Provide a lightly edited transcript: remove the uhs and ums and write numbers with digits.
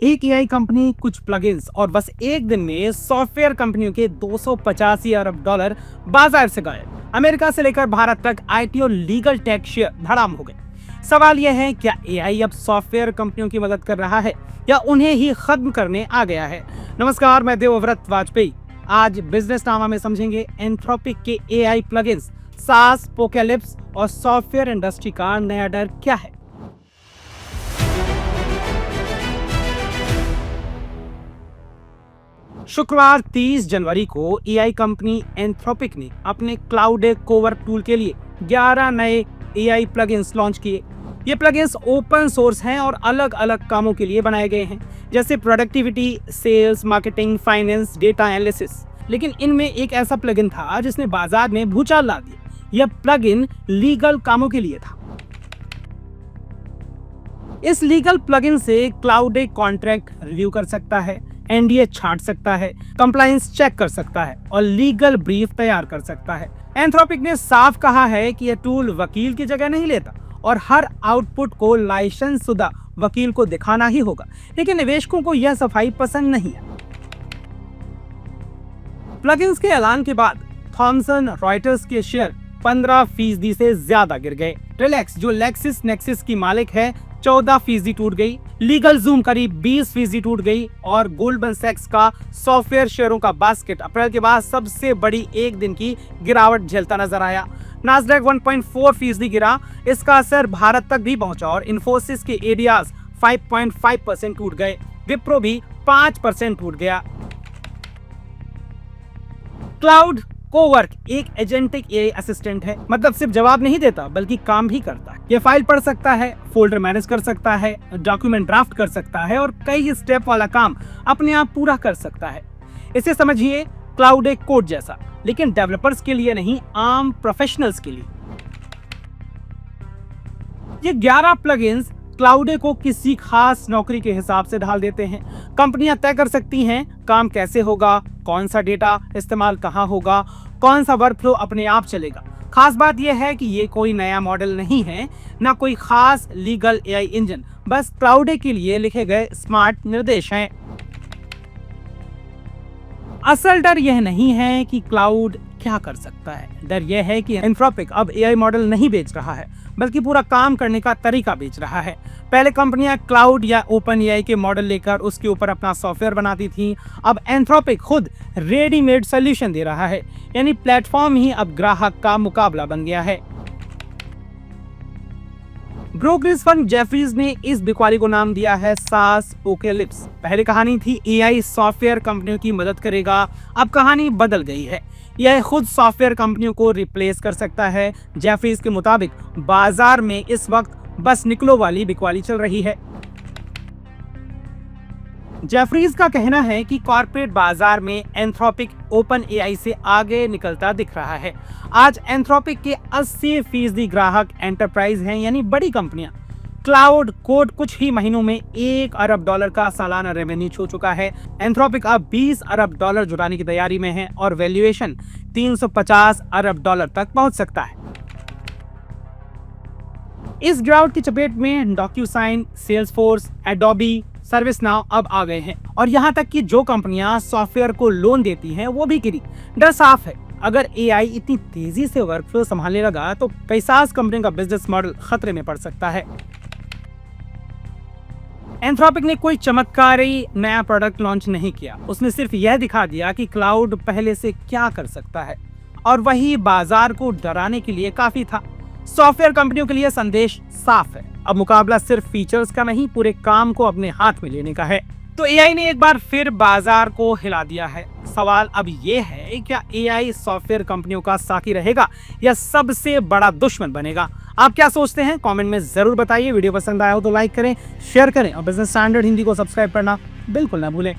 एक AI company, कुछ plugins और बस एक दिन में सॉफ्टवेयर कंपनियों के 285 अरब डॉलर बाजार से गायब। अमेरिका से लेकर भारत तक आईटी और लीगल टेक शेयर धड़ाम हो गए। सवाल यह है, क्या एआई अब सॉफ्टवेयर कंपनियों की मदद कर रहा है या उन्हें ही खत्म करने आ गया है? नमस्कार, मैं देवव्रत वाजपेयी। आज बिजनेस नामा में समझेंगे एंथ्रोपिक के एआई प्लगइन्स, सास, पोकैलिप्स और सॉफ्टवेयर इंडस्ट्री का नया डर क्या है। शुक्रवार 30 जनवरी को एआई कंपनी एंथ्रोपिक ने अपने क्लाउड कोवर्क टूल के लिए 11 नए एआई प्लगइन्स लॉन्च किए। ये प्लगइन्स ओपन सोर्स हैं और अलग अलग कामों के लिए बनाए गए हैं, जैसे productivity, sales, marketing, finance, data analysis. लेकिन इनमें एक ऐसा प्लगइन था जिसने बाजार में भूचाल ला दिया। यह प्लगइन लीगल कामों के लिए था। इस लीगल प्लगइन से क्लाउड कॉन्ट्रैक्ट रिव्यू कर सकता है, एनडीए छांट सकता है, कंप्लायंस चेक कर सकता है और लीगल ब्रीफ तैयार कर सकता है। एंथ्रोपिक ने साफ कहा है कि यह टूल वकील की जगह नहीं लेता और हर आउटपुट को लाइसेंस शुदा वकील को दिखाना ही होगा। लेकिन निवेशकों को यह सफाई पसंद नहीं है। प्लगइन्स के ऐलान के बाद थॉमसन रॉयटर्स के शेयर 15% से ज्यादा गिर गए। रिलैक्स, जो लेक्सिस नेक्सिस की मालिक है, 14% टूट गई। लीगल जूम करीब 20% टूट गई और गोल्डमैन सैक्स का सॉफ्टवेयर शेयरों का बास्केट अप्रैल के बाद सबसे बड़ी एक दिन की गिरावट झेलता नजर आया। नास्डैक 1.4% गिरा। इसका असर भारत तक भी पहुंचा और इन्फोसिस के एडियाज 5.5% टूट गए। विप्रो भी 5% टूट गया। क्लाउड कोवर्क एक एजेंटिक एआई असिस्टेंट है। मतलब सिर्फ जवाब नहीं देता बल्कि काम भी करता है। ये फाइल पढ़ सकता है, फोल्डर मैनेज कर सकता है, डॉक्यूमेंट ड्राफ्ट कर सकता है और कई स्टेप वाला काम अपने आप पूरा कर सकता है। इसे समझिए क्लाउड कोड जैसा, लेकिन डेवलपर्स के लिए नहीं, आम प्रोफेशनल्स के लिए। ये 11 प्लगइन्स क्लाउड को किसी खास नौकरी के हिसाब से ढाल देते हैं। कंपनियां तय कर सकती हैं काम कैसे होगा, कौन सा डेटा इस्तेमाल कहां होगा, कौन सा वर्कफ्लो अपने आप चलेगा। खास बात यह है कि ये कोई नया मॉडल नहीं है, ना कोई खास लीगल एआई इंजन, बस क्लाउड के लिए लिखे गए स्मार्ट निर्देश हैं। असल डर यह नहीं है कि क्लाउड क्या कर सकता है, डर यह है कि एंथ्रोपिक अब एआई मॉडल नहीं बेच रहा है बल्कि पूरा काम करने का तरीका बेच रहा है। पहले कंपनियां क्लाउड या ओपन एआई के मॉडल लेकर उसके ऊपर अपना सॉफ्टवेयर बनाती थीं। अब एंथ्रोपिक खुद रेडीमेड सॉल्यूशन दे रहा है, यानी प्लेटफॉर्म ही अब ग्राहक का मुकाबला बन गया है। ब्रोकरेज फर्म जेफरीज ने इस बिक्वाली को नाम दिया है सास पोकैलिप्स। पहले कहानी थी एआई सॉफ्टवेयर कंपनियों की मदद करेगा, अब कहानी बदल गई है। यह खुद सॉफ्टवेयर कंपनियों को रिप्लेस कर सकता है। जेफरीज के मुताबिक बाजार में इस वक्त बस निकलो वाली बिक्वाली चल रही है। जेफरीज का कहना है कि कॉर्पोरेट बाजार में एंथ्रोपिक ओपन एआई से आगे निकलता दिख रहा है। आज एंथ्रोपिक के 80% ग्राहक एंटरप्राइज हैं, यानी बड़ी कंपनियां। क्लाउड कोड कुछ ही महीनों में $1 अरब का सालाना रेवेन्यू छू चुका है। एंथ्रोपिक अब $20 अरब जुटाने की तैयारी में है और वैल्यूएशन $350 अरब तक पहुंच सकता है। इस गिरावट की चपेट में डॉक्यूसाइन, सेल्सफोर्स, एडोबी, सर्विसनाउ अब आ गए हैं और यहां तक कि जो कंपनियां सॉफ्टवेयर को लोन देती हैं वो भी गिरी। डर साफ है, अगर एआई इतनी तेजी से वर्कफ्लो संभालने लगा तो कई सास कंपनियों का बिजनेस मॉडल खतरे में पड़ सकता है। एंथ्रोपिक ने कोई चमत्कारी नया प्रोडक्ट लॉन्च नहीं किया, उसने सिर्फ यह दिखा दिया कि क्लाउड पहले से क्या कर सकता है और वही बाजार को डराने के लिए काफी था। सॉफ्टवेयर कंपनियों के लिए संदेश साफ है, अब मुकाबला सिर्फ फीचर्स का नहीं, पूरे काम को अपने हाथ में लेने का है। तो एआई ने एक बार फिर बाजार को हिला दिया है। सवाल अब यह है, क्या एआई सॉफ्टवेयर कंपनियों का साथी रहेगा या सबसे बड़ा दुश्मन बनेगा? आप क्या सोचते हैं? कमेंट में जरूर बताइए। वीडियो पसंद आया हो तो लाइक करें, शेयर करें और बिजनेस स्टैंडर्ड हिंदी को सब्सक्राइब करना बिल्कुल ना भूलें।